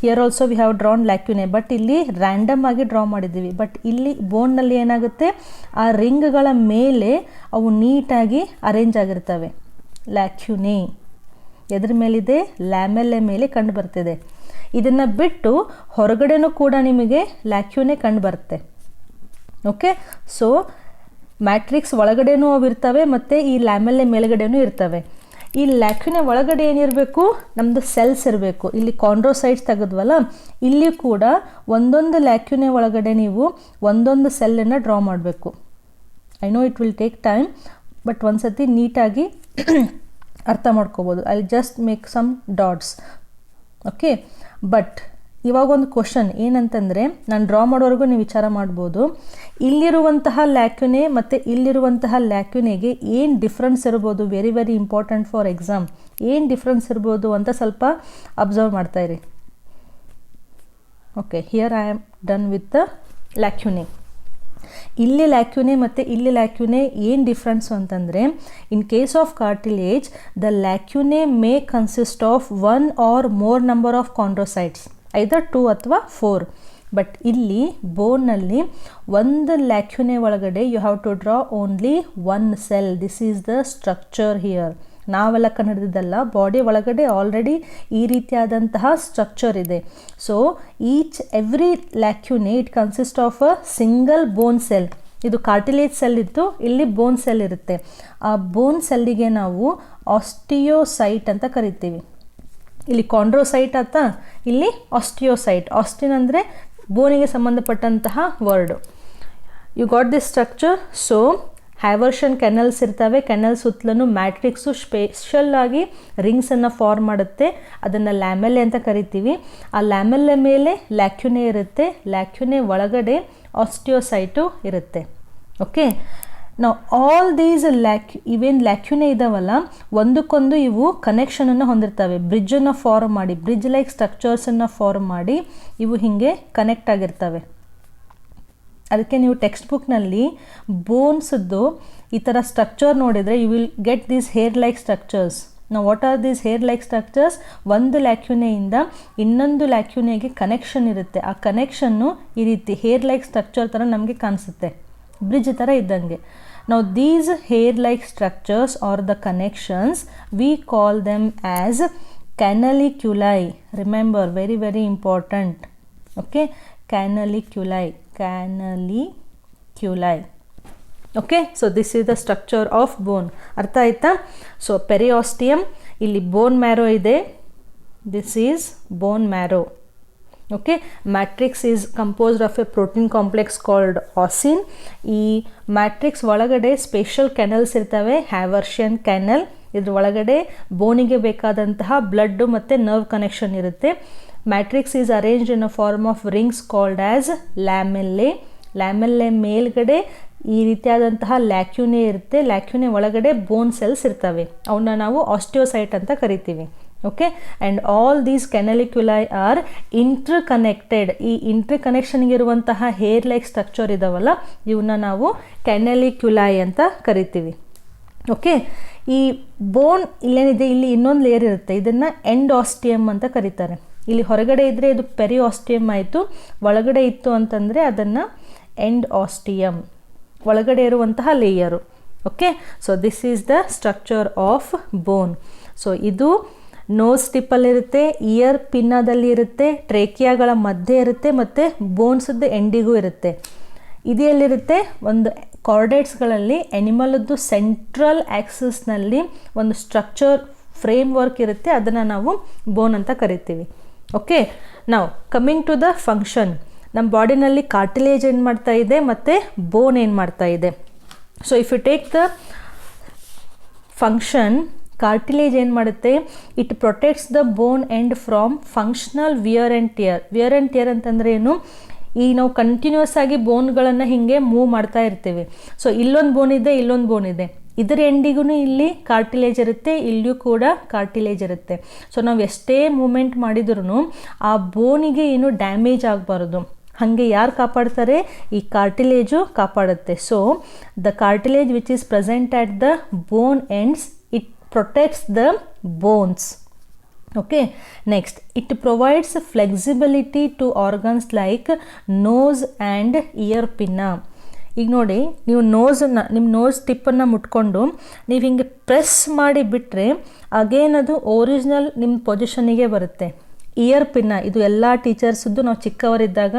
here also we have drawn lacunae, but ಇಲ್ಲಿ ರ್ಯಾಂಡಮ್ ಆಗಿ ಡ್ರಾ ಮಾಡಿದ್ದೀವಿ. ಬಟ್ ಇಲ್ಲಿ ಬೋನ್ನಲ್ಲಿ ಏನಾಗುತ್ತೆ, ಆ ರಿಂಗ್ಗಳ ಮೇಲೆ ಅವು ನೀಟಾಗಿ ಅರೇಂಜ್ ಆಗಿರ್ತವೆ. ಲ್ಯಾಕ್ಯುನೆ ಎದ್ರ ಮೇಲಿದೆ? ಲ್ಯಾಮೆಲ್ಲೆ ಮೇಲೆ ಕಂಡು ಬರ್ತಿದೆ. ಇದನ್ನು ಬಿಟ್ಟು ಹೊರಗಡೆನೂ ಕೂಡ ನಿಮಗೆ ಲ್ಯಾಕ್ಯುನೆ ಕಂಡು ಬರುತ್ತೆ. ಓಕೆ, ಸೊ ಮ್ಯಾಟ್ರಿಕ್ಸ್ ಒಳಗಡೆನೂ ಅವು ಇರ್ತವೆ ಮತ್ತು ಈ ಲ್ಯಾಮೆಲ್ಲೆ ಮೇಲ್ಗಡೆನೂ ಇರ್ತವೆ. ಈ ಲ್ಯಾಕ್ಯುನೆ ಒಳಗಡೆ ಏನಿರಬೇಕು? ನಮ್ಮದು ಸೆಲ್ಸ್ ಇರಬೇಕು. ಇಲ್ಲಿ ಕಾಂಡ್ರೋಸೈಟ್ಸ್ ತೆಗೆದ್ವಲ್ಲ, ಇಲ್ಲಿ ಕೂಡ ಒಂದೊಂದು ಲ್ಯಾಕ್ಯುನೆ ಒಳಗಡೆ ನೀವು ಒಂದೊಂದು ಸೆಲ್ಲನ್ನು ಡ್ರಾ ಮಾಡಬೇಕು. I know it will take time, but ಒಂದು ಸತಿ ನೀಟಾಗಿ ಅರ್ಥ ಮಾಡ್ಕೋಬೋದು. I just make some dots. Okay, but ಇವಾಗ ಒಂದು ಕ್ವಶನ್ ಏನಂತಂದರೆ, ನಾನು ಡ್ರಾ ಮಾಡೋವರೆಗೂ ನೀವು ವಿಚಾರ ಮಾಡ್ಬೋದು, ಇಲ್ಲಿರುವಂತಹ ಲ್ಯಾಕ್ಯುನೆ ಮತ್ತು ಇಲ್ಲಿರುವಂತಹ ಲ್ಯಾಕ್ಯುನೆಗೆ ಏನು ಡಿಫ್ರೆನ್ಸ್ ಇರ್ಬೋದು? Very very important for exam. ಏನು ಡಿಫ್ರೆನ್ಸ್ ಇರ್ಬೋದು ಅಂತ ಸ್ವಲ್ಪ ಅಬ್ಸರ್ವ್ ಮಾಡ್ತಾಯಿರಿ. Okay, here I am done with the lacunae. ಇಲ್ಲಿ ಲ್ಯಾಕ್ಯುನೆ ಮತ್ತು ಇಲ್ಲಿ ಲ್ಯಾಕ್ಯುನೆ ಏನು ಡಿಫ್ರೆನ್ಸು ಅಂತಂದರೆ, in case of cartilage the lacunae may consist of 1 or more number of chondrocytes, either 2 ಅಥವಾ 4. ಬಟ್ ಇಲ್ಲಿ ಬೋನ್ನಲ್ಲಿ ಒಂದು ಲ್ಯಾಕ್ಯುನೆ ಒಳಗಡೆ you have to draw only 1 cell. This is the structure here. ನಾವೆಲ್ಲ ಕಂಡಿದ್ದಲ್ಲ, ಬಾಡಿ ಒಳಗಡೆ already ಈ ರೀತಿಯಾದಂತಹ ಸ್ಟ್ರಕ್ಚರ್ ಇದೆ. So every lacunae it consist of a single bone cell. ಇದು ಕಾರ್ಟಿಲೇಜ್ ಸೆಲ್ ಇತ್ತು, ಇಲ್ಲಿ ಬೋನ್ ಸೆಲ್ ಇರುತ್ತೆ. ಆ ಬೋನ್ ಸೆಲ್ಲಿಗೆ ನಾವು ಆಸ್ಟಿಯೋಸೈಟ್ ಅಂತ ಕರಿತೀವಿ. ಇಲ್ಲಿ ಕಾಂಡ್ರೋಸೈಟ್ ಆತ, ಇಲ್ಲಿ ಆಸ್ಟಿಯೋಸೈಟ್. ಆಸ್ಟಿನ್ ಅಂದರೆ ಬೋನಿಗೆ ಸಂಬಂಧಪಟ್ಟಂತಹ word. You got this structure. So Haversian canals ಇರ್ತವೆ. ಕೆನಲ್ ಸುತ್ತಲೂ ಮ್ಯಾಟ್ರಿಕ್ಸು ಸ್ಪೆಷಲ್ ಆಗಿ ರಿಂಗ್ಸನ್ನು ಫಾರ್ಮ್ ಮಾಡುತ್ತೆ. ಅದನ್ನು ಲ್ಯಾಮೆಲ್ಲೆ ಅಂತ ಕರಿತೀವಿ. ಆ ಲ್ಯಾಮೆಲ್ಲೆ ಮೇಲೆ ಲ್ಯಾಕ್ಯುನೆ ಇರುತ್ತೆ. ಲ್ಯಾಕ್ಯುನೆ ಒಳಗಡೆ ಆಸ್ಟಿಯೋಸೈಟು ಇರುತ್ತೆ. ಓಕೆ, ನಾವು ಆಲ್ ದೀಸ್ ಇವೇನು ಲ್ಯಾಕ್ಯುನೆ ಇದಾವಲ್ಲ, ಒಂದಕ್ಕೊಂದು ಇವು ಕನೆಕ್ಷನನ್ನು ಹೊಂದಿರ್ತವೆ. ಬ್ರಿಡ್ಜನ್ನು ಫಾರ್ಮ್ ಮಾಡಿ, ಬ್ರಿಡ್ಜ್ ಲೈಕ್ ಸ್ಟ್ರಕ್ಚರ್ಸನ್ನು ಫಾರ್ಮ್ ಮಾಡಿ ಇವು ಹೀಗೆ ಕನೆಕ್ಟ್ ಆಗಿರ್ತವೆ. ಅದಕ್ಕೆ ನೀವು ಟೆಕ್ಸ್ಟ್ ಬುಕ್ನಲ್ಲಿ ಬೋನ್ಸ್ದು ಈ ಥರ ಸ್ಟ್ರಕ್ಚರ್ ನೋಡಿದರೆ you will get these hair like structures. ನಾವು what are these hair like structures? ಒಂದು ಲ್ಯಾಕ್ಯುನೆಯಿಂದ ಇನ್ನೊಂದು ಲ್ಯಾಕ್ಯುನೆಗೆ ಕನೆಕ್ಷನ್ ಇರುತ್ತೆ. ಆ ಕನೆಕ್ಷನ್ನು ಈ ರೀತಿ ಹೇರ್ ಲೈಕ್ ಸ್ಟ್ರಕ್ಚರ್ ಥರ ನಮಗೆ ಕಾಣಿಸುತ್ತೆ, ಬ್ರಿಡ್ಜ್ ಥರ ಇದ್ದಂಗೆ. ನಾವು these hair like structures are the connections we call them as canaliculi. Remember, very very important. Okay, canaliculi. Okay, so this is the structure of bone. ಅರ್ಥ ಆಯ್ತಾ? ಸೊ ಪೆರಿಯಾಸ್ಟಿಯಮ್, ಇಲ್ಲಿ bone marrow ಇದೆ, this is bone marrow. Okay, matrix is composed of a protein complex called ossein. ಈ matrix ಒಳಗಡೆ special channels ಇರ್ತವೆ, ಹ್ಯಾವರ್ಷಿಯನ್ kennel. ಇದ್ರ ಒಳಗಡೆ ಬೋನಿಗೆ ಬೇಕಾದಂತಹ ಬ್ಲಡ್ ಮತ್ತು ನರ್ವ್ ಕನೆಕ್ಷನ್ ಇರುತ್ತೆ. Matrix is arranged in a form of rings called as lamellae. Lamellae ಮೇಲ್ಗಡೆ ಈ ರೀತಿಯಾದಂತಹ ಲ್ಯಾಕ್ಯೂನೆ ಇರುತ್ತೆ, ಲ್ಯಾಕ್ಯೂನೆ ಒಳಗಡೆ ಬೋನ್ ಸೆಲ್ಸ್ ಇರ್ತವೆ, ಅವನ್ನ ನಾವು ಆಸ್ಟಿಯೋಸೈಟ್ ಅಂತ ಕರಿತೀವಿ. Okay, and all these canaliculi are interconnected. ಈ ಇಂಟರ್ ಕನೆಕ್ಷನ್ಗಿರುವಂತಹ ಹೇರ್ ಲೈಕ್ ಸ್ಟ್ರಕ್ಚರ್ ಇದಾವಲ್ಲ, ಇವನ್ನ ನಾವು ಕ್ಯಾನಲಿಕ್ಯುಲೈ ಅಂತ ಕರಿತೀವಿ. ಓಕೆ, ಈ ಬೋನ್ ಇಲ್ಲೇನಿದೆ, ಇಲ್ಲಿ ಇನ್ನೊಂದು ಲೇಯರ್ ಇರುತ್ತೆ, ಇದನ್ನು ಎಂಡಾಸ್ಟಿಯಮ್ ಅಂತ ಕರೀತಾರೆ. ಇಲ್ಲಿ ಹೊರಗಡೆ ಇದ್ದರೆ ಇದು ಪೆರಿಯಾಸ್ಟಿಯಮ್ ಆಯಿತು, ಒಳಗಡೆ ಇತ್ತು ಅಂತಂದರೆ ಅದನ್ನು ಎಂಡಾಸ್ಟಿಯಮ್, ಒಳಗಡೆ ಇರುವಂತಹ layer. Okay, so this is the structure of bone. So ಇದು ನೋಸ್ ಟಿಪ್ಪಲ್ಲಿರುತ್ತೆ, ಇಯರ್ ಪಿನ್ನದಲ್ಲಿ ಇರುತ್ತೆ, ಟ್ರೇಕಿಯಾಗಳ ಮಧ್ಯೆ ಇರುತ್ತೆ, ಮತ್ತು ಬೋನ್ಸದ್ದು ಎಂಡಿಗೂ ಇರುತ್ತೆ. ಇದು ಎಲ್ಲಿರುತ್ತೆ? ಒಂದು ಕಾರ್ಡೇಟ್ಸ್ಗಳಲ್ಲಿ ಎನಿಮಲದ್ದು ಸೆಂಟ್ರಲ್ ಆ್ಯಕ್ಸಿಸ್ನಲ್ಲಿ ಒಂದು ಸ್ಟ್ರಕ್ಚರ್ ಫ್ರೇಮ್ ವರ್ಕ್ ಇರುತ್ತೆ, ಅದನ್ನು ನಾವು ಬೋನ್ ಅಂತ ಕರಿತೀವಿ. ಓಕೆ, ನಾವು ಕಮ್ಮಿಂಗ್ ಟು ದ ಫಂಕ್ಷನ್. ನಮ್ಮ ಬಾಡಿನಲ್ಲಿ ಕಾರ್ಟಿಲೇಜ್ ಏನು ಮಾಡ್ತಾ ಇದೆ ಮತ್ತು ಬೋನ್ ಏನು ಮಾಡ್ತಾ ಇದೆ. So if you take the function, cartilage ಏನು ಮಾಡುತ್ತೆ? It protects the bone end from functional wear and tear. Wear and tear ಅಂತಂದರೆ ಏನು? ಈಗ ನಾವು ಕಂಟಿನ್ಯೂಸ್ ಆಗಿ ಬೋನ್ಗಳನ್ನು ಹೀಗೆ ಮೂವ್ ಮಾಡ್ತಾ ಇರ್ತೀವಿ. ಸೊ ಇಲ್ಲೊಂದು ಬೋನ್ ಇದೆ, ಇಲ್ಲೊಂದು ಬೋನ್ ಇದೆ, ಇದರ ಎಂಡಿಗೂ ಇಲ್ಲಿ ಕಾರ್ಟಿಲೇಜ್ ಇರುತ್ತೆ, ಇಲ್ಲಿಯೂ ಕೂಡ ಕಾರ್ಟಿಲೇಜ್ ಇರುತ್ತೆ. ಸೊ ನಾವು ಎಷ್ಟೇ ಮೂಮೆಂಟ್ ಮಾಡಿದ್ರೂ ಆ ಬೋನಿಗೆ ಏನು ಡ್ಯಾಮೇಜ್ ಆಗಬಾರ್ದು. ಹಾಗೆ ಯಾರು ಕಾಪಾಡ್ತಾರೆ? ಈ ಕಾರ್ಟಿಲೇಜು ಕಾಪಾಡುತ್ತೆ. So the cartilage which is present at the bone ends, it protects the bones. Okay, next it provides flexibility to organs like nose and ear pinna. ಈಗ ನೋಡಿ, ನೀವು ನಿಮ್ಮ ನೋಸ್ ಟಿಪ್ಪನ್ನು ಮುಟ್ಕೊಂಡು ನೀವು ಹಿಂಗೆ ಪ್ರೆಸ್ ಮಾಡಿ ಬಿಟ್ಟರೆ ಅಗೇನ್ ಅದು ಒರಿಜಿನಲ್ ನಿಮ್ಮ ಪೊಸಿಷನಿಗೆ ಬರುತ್ತೆ. ಇಯರ್ ಪಿನ್ನ, ಇದು ಎಲ್ಲ ಟೀಚರ್ಸದ್ದು ನಾವು ಚಿಕ್ಕವರಿದ್ದಾಗ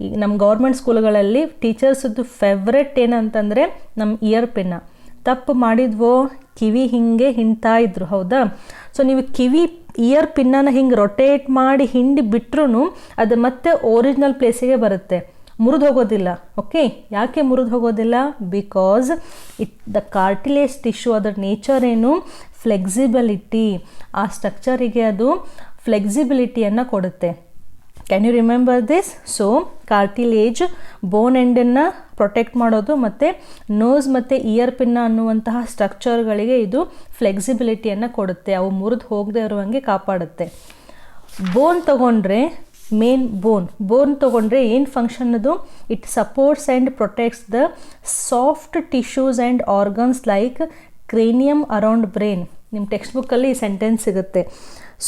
ಈಗ ನಮ್ಮ ಗೌರ್ಮೆಂಟ್ ಸ್ಕೂಲ್ಗಳಲ್ಲಿ ಟೀಚರ್ಸದ್ದು ಫೇವ್ರೆಟ್ ಏನಂತಂದರೆ ನಮ್ಮ ಇಯರ್ ಪಿನ್ನ. ತಪ್ಪು ಮಾಡಿದ್ವೋ ಕಿವಿ ಹಿಂಗೆ ಹಿಂಡ್ತಾ ಇದ್ರು, ಹೌದಾ? ಸೊ ನೀವು ಇಯರ್ ಪಿನ್ನನ್ನು ಹಿಂಗೆ ರೊಟೇಟ್ ಮಾಡಿ ಹಿಂಡಿ ಬಿಟ್ರೂ ಅದು ಮತ್ತೆ ಒರಿಜಿನಲ್ ಪ್ಲೇಸಿಗೆ ಬರುತ್ತೆ, ಮುರಿದು ಹೋಗೋದಿಲ್ಲ. ಓಕೆ, ಯಾಕೆ ಮುರಿದು ಹೋಗೋದಿಲ್ಲ? ಬಿಕಾಸ್ ದ ಕಾರ್ಟಿಲೇಜ್ ಟಿಶ್ಯೂ ಅದರ ನೇಚರ್ ಏನು? ಫ್ಲೆಕ್ಸಿಬಿಲಿಟಿ. ಆ ಸ್ಟ್ರಕ್ಚರಿಗೆ ಅದು ಫ್ಲೆಕ್ಸಿಬಿಲಿಟಿಯನ್ನು ಕೊಡುತ್ತೆ. Can you remember this? So cartilage bone ಎಂಡನ್ನು ಪ್ರೊಟೆಕ್ಟ್ ಮಾಡೋದು, ಮತ್ತು ನೋಸ್ ಮತ್ತು ಇಯರ್ ಪಿನ್ನ ಅನ್ನುವಂತಹ ಸ್ಟ್ರಕ್ಚರ್ಗಳಿಗೆ ಇದು ಫ್ಲೆಕ್ಸಿಬಿಲಿಟಿಯನ್ನು ಕೊಡುತ್ತೆ, ಅವು ಮುರಿದು ಹೋಗದೆ ಇರುವಂಗೆ ಕಾಪಾಡುತ್ತೆ. ಬೋನ್ ತಗೊಂಡ್ರೆ ಮೇನ್ ಬೋನ್ ತೊಗೊಂಡ್ರೆ ಏನು ಫಂಕ್ಷನ್ ಅದು? It supports and protects the soft tissues and organs like ಕ್ರೇನಿಯಮ್ around brain. ನಿಮ್ಮ ಟೆಕ್ಸ್ಟ್ ಬುಕ್ಕಲ್ಲಿ ಈ ಸೆಂಟೆನ್ಸ್ ಸಿಗುತ್ತೆ.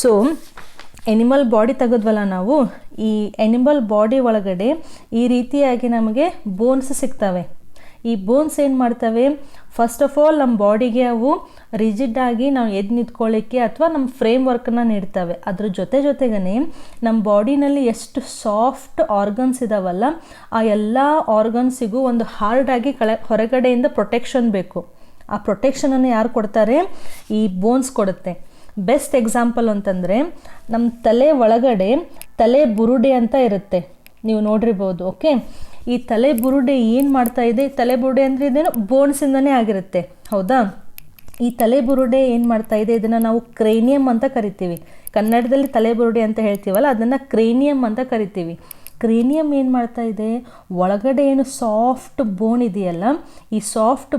ಸೊ ಎನಿಮಲ್ ಬಾಡಿ ತೆಗೆದ್ವಲ್ಲ ನಾವು, ಈ ಎನಿಮಲ್ ಬಾಡಿ ಒಳಗಡೆ ಈ ರೀತಿಯಾಗಿ ನಮಗೆ ಬೋನ್ಸ್ ಸಿಗ್ತವೆ. ಈ ಬೋನ್ಸ್ ಏನು ಮಾಡ್ತವೆ? ಫಸ್ಟ್ ಆಫ್ ಆಲ್ ನಮ್ಮ ಬಾಡಿಗೆ ಅವು ರಿಜಿಡ್ಡಾಗಿ ನಾವು ಎದ್ದು ನಿಂತ್ಕೊಳ್ಳಿಕ್ಕೆ ಅಥವಾ ನಮ್ಮ ಫ್ರೇಮ್ ವರ್ಕನ್ನು ನೀಡ್ತವೆ. ಅದ್ರ ಜೊತೆಗೇ ನಮ್ಮ ಬಾಡಿನಲ್ಲಿ ಎಷ್ಟು ಸಾಫ್ಟ್ ಆರ್ಗನ್ಸ್ ಇದಾವಲ್ಲ, ಆ ಎಲ್ಲ ಆರ್ಗನ್ಸಿಗೂ ಒಂದು ಹಾರ್ಡಾಗಿ ಹೊರಗಡೆಯಿಂದ ಪ್ರೊಟೆಕ್ಷನ್ ಬೇಕು. ಆ ಪ್ರೊಟೆಕ್ಷನನ್ನು ಯಾರು ಕೊಡ್ತಾರೆ? ಈ ಬೋನ್ಸ್ ಕೊಡುತ್ತೆ. ಬೆಸ್ಟ್ ಎಕ್ಸಾಂಪಲ್ ಅಂತಂದರೆ ನಮ್ಮ ತಲೆ ಒಳಗಡೆ ತಲೆ ಬುರುಡೆ ಅಂತ ಇರುತ್ತೆ, ನೀವು ನೋಡಿರ್ಬೋದು. ಓಕೆ, ಈ ತಲೆ ಬುರುಡೆ ಏನು ಮಾಡ್ತಾ ಇದೆ? ತಲೆ ಬುರುಡೆ ಅಂದರೆ ಇದೇನು ಬೋನ್ಸಿಂದನೇ ಆಗಿರುತ್ತೆ, ಹೌದಾ? ಈ ತಲೆ ಬುರುಡೆ ಏನು ಮಾಡ್ತಾ ಇದೆ? ಇದನ್ನು ನಾವು ಕ್ರೇನಿಯಮ್ ಅಂತ ಕರಿತೀವಿ. ಕನ್ನಡದಲ್ಲಿ ತಲೆ ಬುರುಡೆ ಅಂತ ಹೇಳ್ತೀವಲ್ಲ, ಅದನ್ನು ಕ್ರೇನಿಯಮ್ ಅಂತ ಕರಿತೀವಿ. ಕ್ರೇನಿಯಮ್ ಏನು ಮಾಡ್ತಾ ಇದೆ? ಒಳಗಡೆ ಏನು ಸಾಫ್ಟ್ ಬೋನ್ ಇದೆಯಲ್ಲ, ಈ ಸಾಫ್ಟ್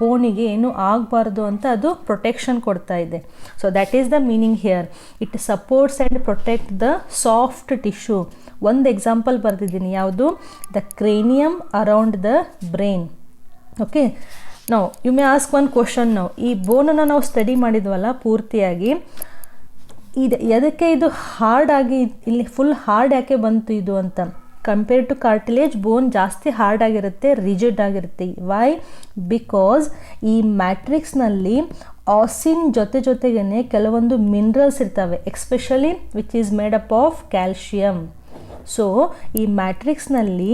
ಬೋನಿಗೆ ಏನು ಆಗಬಾರ್ದು ಅಂತ ಅದು ಪ್ರೊಟೆಕ್ಷನ್ ಕೊಡ್ತಾ ಇದೆ. So that is the meaning here. It supports and protect the soft tissue. ಒಂದು ಎಕ್ಸಾಂಪಲ್ ಬರೆದಿದ್ದೀನಿ, ಯಾವುದು? The cranium around the brain. Okay, ನಾವು you may ask one question. ನಾವು ಈ ಬೋನನ್ನು ನಾವು ಸ್ಟಡಿ ಮಾಡಿದ್ವಲ್ಲ ಪೂರ್ತಿಯಾಗಿ, ಎದಕ್ಕೆ ಇದು ಹಾರ್ಡ್ ಆಗಿ ಇಲ್ಲಿ ಫುಲ್ ಹಾರ್ಡ್ ಯಾಕೆ ಬಂತು ಇದು ಅಂತ? ಕಂಪೇರ್ ಟು ಕಾರ್ಟಿಲೇಜ್ ಬೋನ್ ಜಾಸ್ತಿ ಹಾರ್ಡ್ ಆಗಿರುತ್ತೆ, ರಿಜಿಡ್ ಆಗಿರುತ್ತೆ. ವೈ? ಬಿಕಾಸ್ ಈ ಮ್ಯಾಟ್ರಿಕ್ಸ್ನಲ್ಲಿ ಆಸಿನ್ ಜೊತೆಗೇ ಕೆಲವೊಂದು ಮಿನರಲ್ಸ್ ಇರ್ತವೆ, especially which is made up of calcium. So ಈ ಮ್ಯಾಟ್ರಿಕ್ಸ್ನಲ್ಲಿ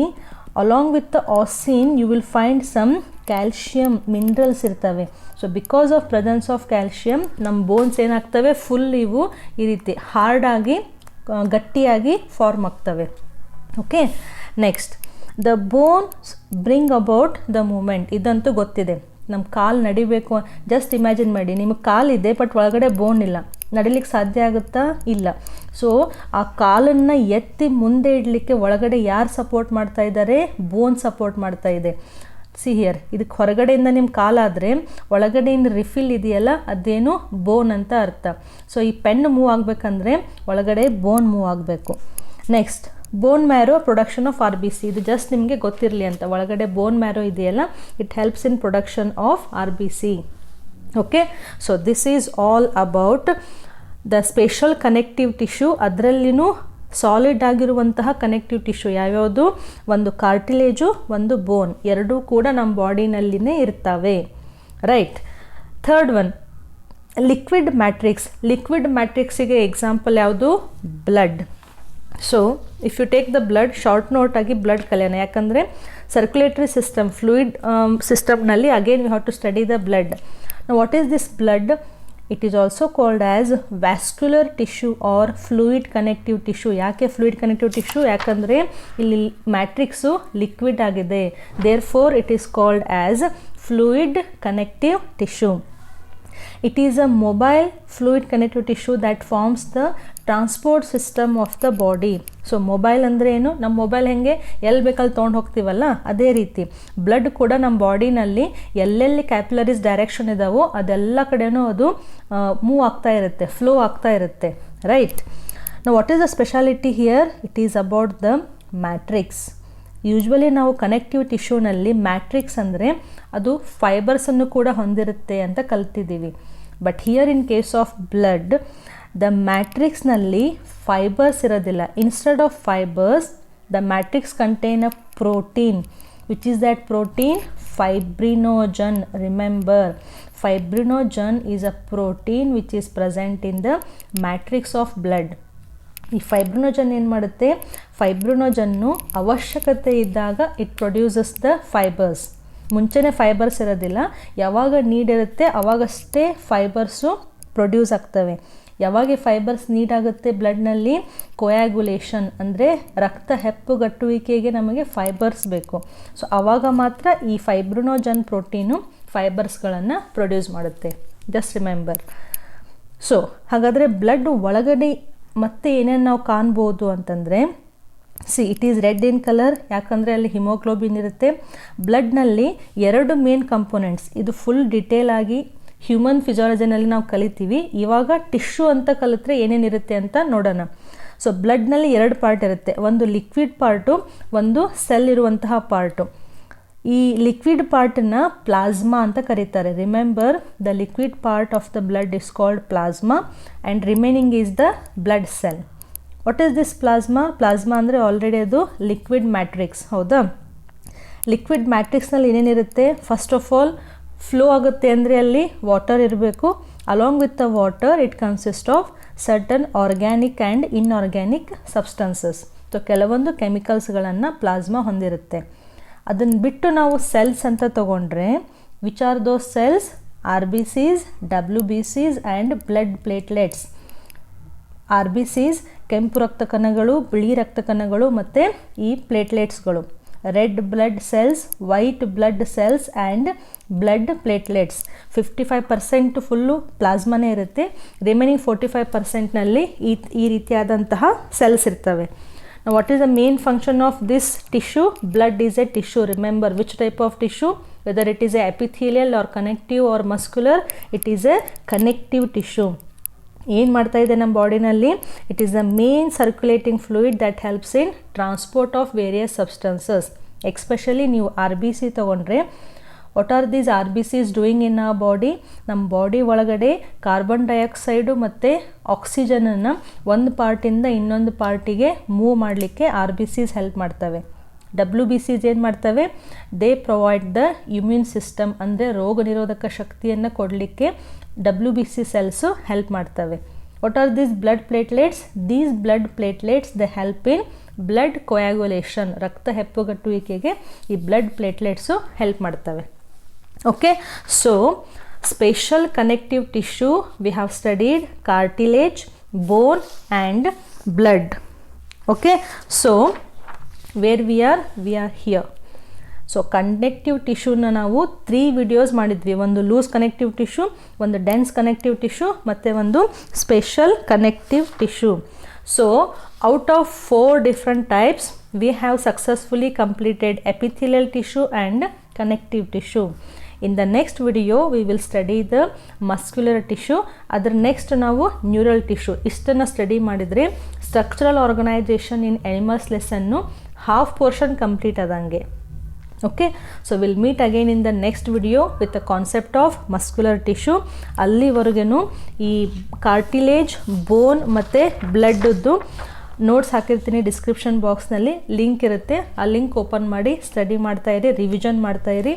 along with the ossein you will find some calcium minerals ಇರ್ತವೆ. So because of presence of calcium ನಮ್ಮ ಬೋನ್ಸ್ ಏನಾಗ್ತವೆ, ಫುಲ್ ಇವು ಈ ರೀತಿ ಹಾರ್ಡಾಗಿ ಗಟ್ಟಿಯಾಗಿ ಫಾರ್ಮ್ ಆಗ್ತವೆ. Okay, next the bones bring about the movement. ಇದಂತೂ ಗೊತ್ತಿದೆ, ನಮ್ಮ ಕಾಲು ನಡಿಬೇಕು. ಜಸ್ಟ್ ಇಮ್ಯಾಜಿನ್ ಮಾಡಿ, ನಿಮಗೆ ಕಾಲಿದೆ ಬಟ್ ಒಳಗಡೆ ಬೋನ್ ಇಲ್ಲ, ನಡಿಲಿಕ್ಕೆ ಸಾಧ್ಯ ಆಗುತ್ತಾ? ಇಲ್ಲ. ಸೊ ಆ ಕಾಲನ್ನು ಎತ್ತಿ ಮುಂದೆ ಇಡಲಿಕ್ಕೆ ಒಳಗಡೆ ಯಾರು ಸಪೋರ್ಟ್ ಮಾಡ್ತಾ ಇದ್ದಾರೆ? ಬೋನ್ ಸಪೋರ್ಟ್ ಮಾಡ್ತಾ ಇದೆ. ಸಿ ಹಿಯರ್, ಇದಕ್ಕೆ ಹೊರಗಡೆಯಿಂದ ನಿಮ್ಮ ಕಾಲಾದರೆ ಒಳಗಡೆಯಿಂದ ರಿಫಿಲ್ ಇದೆಯಲ್ಲ, ಅದೇನು ಬೋನ್ ಅಂತ ಅರ್ಥ. ಸೊ ಈ ಪೆನ್ ಮೂವ್ ಆಗಬೇಕಂದ್ರೆ ಒಳಗಡೆ ಬೋನ್ ಮೂವ್ ಆಗಬೇಕು. Next bone marrow production of RBC. ಇದು ಜಸ್ಟ್ ನಿಮಗೆ ಗೊತ್ತಿರಲಿ ಅಂತ, ಒಳಗಡೆ ಬೋನ್ ಮ್ಯಾರೋ ಇದೆಯಲ್ಲ, it helps in production of RBC. Okay, so this is all about the special connective tissue. ಅದರಲ್ಲಿನೂ ಸಾಲಿಡ್ ಆಗಿರುವಂತಹ ಕನೆಕ್ಟಿವ್ ಟಿಶ್ಯೂ ಯಾವ್ಯಾವುದು? ಒಂದು ಕಾರ್ಟಿಲೇಜು, ಒಂದು ಬೋನ್, ಎರಡೂ ಕೂಡ ನಮ್ಮ ಬಾಡಿನಲ್ಲಿನೇ ಇರ್ತವೆ. Right. Third one, liquid matrix. Liquid ಮ್ಯಾಟ್ರಿಕ್ಸಿಗೆ ಎಕ್ಸಾಂಪಲ್ ಯಾವುದು? Blood. So if you take the blood, short note ಆಗಿ ಬ್ಲಡ್ ಕಲಿಯೋಣ, ಯಾಕಂದರೆ ಸರ್ಕ್ಯುಲೇಟರಿ ಸಿಸ್ಟಮ್, ಫ್ಲೂಯಿಡ್ ಸಿಸ್ಟಮ್ನಲ್ಲಿ again we have to study the blood. What is this blood? It is also called as vascular tissue or fluid connective tissue. ಯಾಕೆ fluid connective tissue? ಯಾಕಂದರೆ ಇಲ್ಲಿ matrix liquid ಆಗಿದೆ, therefore it is called as fluid connective tissue. It is a mobile fluid connective tissue that forms the transport system of the body. So mobile ಅಂದರೆ ಏನು? ನಮ್ಮ mobile ಹೆಂಗೆ ಎಲ್ಲಿ ಬೇಕಲ್ಲಿ ತೊಗೊಂಡು ಹೋಗ್ತೀವಲ್ಲ, ಅದೇ ರೀತಿ ಬ್ಲಡ್ ಕೂಡ ನಮ್ಮ ಬಾಡಿನಲ್ಲಿ ಎಲ್ಲೆಲ್ಲಿ ಕ್ಯಾಪಿಲರೀಸ್ ಡೈರೆಕ್ಷನ್ ಇದ್ದಾವೋ ಅದೆಲ್ಲ ಕಡೆನೂ ಅದು ಮೂವ್ ಆಗ್ತಾ ಇರುತ್ತೆ, ಫ್ಲೋ ಆಗ್ತಾ ಇರುತ್ತೆ. Right. Now what is the speciality here? It is about the matrix. Usually ನಾವು ಕನೆಕ್ಟಿವ್ ಟಿಶ್ಯೂನಲ್ಲಿ ಮ್ಯಾಟ್ರಿಕ್ಸ್ ಅಂದರೆ ಅದು ಫೈಬರ್ಸನ್ನು ಕೂಡ ಹೊಂದಿರುತ್ತೆ ಅಂತ ಕಲ್ತಿದ್ದೀವಿ. But here in case of blood, the ಮ್ಯಾಟ್ರಿಕ್ಸ್ನಲ್ಲಿ ಫೈಬರ್ಸ್ ಇರೋದಿಲ್ಲ. Instead of fibres, the matrix contain a protein. Which is that protein? Fibrinogen. Remember, fibrinogen is a protein which is present in the matrix of blood. ಈ fibrinogen ಏನು ಮಾಡುತ್ತೆ? ಫೈಬ್ರಿನೋಜನ್ನು ಅವಶ್ಯಕತೆ ಇದ್ದಾಗ it produces the fibres. ಮುಂಚೆನೇ fibres ಇರೋದಿಲ್ಲ, ಯಾವಾಗ need ಇರುತ್ತೆ ಅವಾಗಷ್ಟೇ ಫೈಬರ್ಸು ಪ್ರೊಡ್ಯೂಸ್ ಆಗ್ತವೆ. ಯಾವಾಗ ಈ ಫೈಬರ್ಸ್ ನೀಡ್ ಆಗುತ್ತೆ ಬ್ಲಡ್ನಲ್ಲಿ? ಕೊಯಾಗುಲೇಷನ್ ಅಂದರೆ ರಕ್ತ ಹೆಪ್ಪುಗಟ್ಟುವಿಕೆಗೆ ನಮಗೆ ಫೈಬರ್ಸ್ ಬೇಕು. ಸೊ ಆವಾಗ ಮಾತ್ರ ಈ ಫೈಬ್ರಿನೋಜನ್ ಪ್ರೋಟೀನು ಫೈಬರ್ಸ್ಗಳನ್ನು ಪ್ರೊಡ್ಯೂಸ್ ಮಾಡುತ್ತೆ. Just remember. ಸೊ ಹಾಗಾದರೆ ಬ್ಲಡ್ ಒಳಗಡೆ ಮತ್ತೆ ಏನೇನು ನಾವು ಕಾಣ್ಬೋದು ಅಂತಂದರೆ, C it is red in colour, ಯಾಕಂದರೆ ಅಲ್ಲಿ ಹಿಮೋಗ್ಲೋಬಿನ್ ಇರುತ್ತೆ. ಬ್ಲಡ್ನಲ್ಲಿ ಎರಡು ಮೇನ್ ಕಂಪೋನೆಂಟ್ಸ್, ಇದು ಫುಲ್ ಡಿಟೇಲ್ ಆಗಿ ಹ್ಯೂಮನ್ ಫಿಸಿಯಾಲಜಿನಲ್ಲಿ ನಾವು ಕಲಿತೀವಿ. ಇವಾಗ ಟಿಶ್ಯೂ ಅಂತ ಕಲಿತ್ರೆ ಏನೇನಿರುತ್ತೆ ಅಂತ ನೋಡೋಣ. ಸೊ ಬ್ಲಡ್ನಲ್ಲಿ ಎರಡು ಪಾರ್ಟ್ ಇರುತ್ತೆ, ಒಂದು ಲಿಕ್ವಿಡ್ ಪಾರ್ಟು, ಒಂದು ಸೆಲ್ ಇರುವಂತಹ ಪಾರ್ಟು. ಈ ಲಿಕ್ವಿಡ್ ಪಾರ್ಟನ್ನು ಪ್ಲಾಸ್ಮಾ ಅಂತ ಕರೀತಾರೆ. Remember, the liquid part of the blood is called plasma and remaining is the blood cell. What is this plasma? Plasma ಅಂದರೆ ಆಲ್ರೆಡಿ ಅದು ಲಿಕ್ವಿಡ್ ಮ್ಯಾಟ್ರಿಕ್ಸ್, ಹೌದಾ? ಲಿಕ್ವಿಡ್ ಮ್ಯಾಟ್ರಿಕ್ಸ್ನಲ್ಲಿ ಏನೇನಿರುತ್ತೆ? ಫಸ್ಟ್ ಆಫ್ ಆಲ್ ಫ್ಲೋ ಆಗುತ್ತೆ ಅಂದರೆ ಅಲ್ಲಿ ವಾಟರ್ ಇರಬೇಕು. Along with the water it consist of certain organic and inorganic substances. So ಕೆಲವೊಂದು ಕೆಮಿಕಲ್ಸ್ಗಳನ್ನು ಪ್ಲಾಸ್ಮಾ ಹೊಂದಿರುತ್ತೆ. ಅದನ್ನು ಬಿಟ್ಟು ನಾವು ಸೆಲ್ಸ್ ಅಂತ ತಗೊಂಡ್ರೆ, which are those cells? RBCs, WBCs and blood platelets. RBCs ಕೆಂಪು ರಕ್ತ ಕಣಗಳು, ಬಿಳಿ ರಕ್ತ ಕಣಗಳು ಮತ್ತು ಈ ಪ್ಲೇಟ್ಲೆಟ್ಸ್ಗಳು. Red blood cells, white blood cells and blood platelets. 55% full ಪ್ಲಾಸ್ಮಾನೇ ಇರುತ್ತೆ, ರಿಮೈನಿಂಗ್ 45%ನಲ್ಲಿ ಈ ರೀತಿಯಾದಂತಹ ಸೆಲ್ಸ್ ಇರ್ತವೆ. Now what is the main function of this tissue? Blood is a tissue. Remember which type of tissue? Whether it is a epithelial or connective or muscular, it is a connective tissue. ಏನು ಮಾಡ್ತಾ ಇದೆ ನಮ್ಮ ಬಾಡಿನಲ್ಲಿ? It is the main circulating fluid that helps in transport of various substances. Especially ನೀವು RBC ತೊಗೊಂಡ್ರೆ, what are these RBCs doing in a body? ನಮ್ಮ body ಒಳಗಡೆ carbon dioxide ಮತ್ತು ಆಕ್ಸಿಜನನ್ನು ಒಂದು ಪಾರ್ಟಿಂದ ಇನ್ನೊಂದು ಪಾರ್ಟಿಗೆ ಮೂವ್ ಮಾಡಲಿಕ್ಕೆ RBCs ಹೆಲ್ಪ್ ಮಾಡ್ತವೆ. WBCs ಏನು ಮಾಡ್ತವೆ? They provide the immune system, ಅಂದರೆ ರೋಗ ನಿರೋಧಕ ಶಕ್ತಿಯನ್ನು ಕೊಡಲಿಕ್ಕೆ WBC ಸೆಲ್ಸು ಹೆಲ್ಪ್ ಮಾಡ್ತವೆ. What are these blood platelets? These blood platelets they help in blood coagulation, ರಕ್ತ ಹೆಪ್ಪುಗಟ್ಟುವಿಕೆಗೆ ಈ ಬ್ಲಡ್ ಪ್ಲೇಟ್ಲೆಟ್ಸು ಹೆಲ್ಪ್ ಮಾಡ್ತವೆ. Okay, so special connective tissue we have studied cartilage, bone and blood. Okay, so where we are here. So connective ಟಿಶ್ಯೂನ ನಾವು 3 videos ಮಾಡಿದ್ವಿ. ಒಂದು loose connective tissue, ಒಂದು dense connective tissue ಮತ್ತು ಒಂದು special connective tissue. So out of 4 different types we have successfully completed epithelial tissue and connective tissue. In the next video we will study the muscular tissue. ಅದರ next ನಾವು neural tissue. ಇಷ್ಟನ್ನು study ಮಾಡಿದರೆ structural organisation ಇನ್ animals lesson half portion complete ಆದಂಗೆ. Okay, so will meet again in the next video with the concept of muscular tissue. ಅಲ್ಲಿವರೆಗೂ ಈ cartilage, ಬೋನ್ ಮತ್ತು ಬ್ಲಡ್ದು notes ಹಾಕಿರ್ತೀನಿ description ಬಾಕ್ಸ್ನಲ್ಲಿ, ಲಿಂಕ್ ಇರುತ್ತೆ. ಆ ಲಿಂಕ್ ಓಪನ್ ಮಾಡಿ ಸ್ಟಡಿ ಮಾಡ್ತಾಯಿರಿ, ರಿವಿಷನ್ ಮಾಡ್ತಾಯಿರಿ.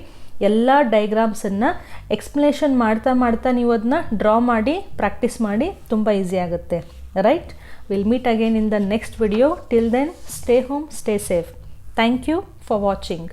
ಎಲ್ಲ ಡೈಗ್ರಾಮ್ಸನ್ನು ಎಕ್ಸ್ಪ್ಲನೇಷನ್ ಮಾಡ್ತಾ ನೀವು ಅದನ್ನ ಡ್ರಾ ಮಾಡಿ ಪ್ರಾಕ್ಟೀಸ್ ಮಾಡಿ, ತುಂಬ ಈಸಿ ಆಗುತ್ತೆ. Right, will meet again in the next video. Till then, stay home, stay safe. Thank you for watching.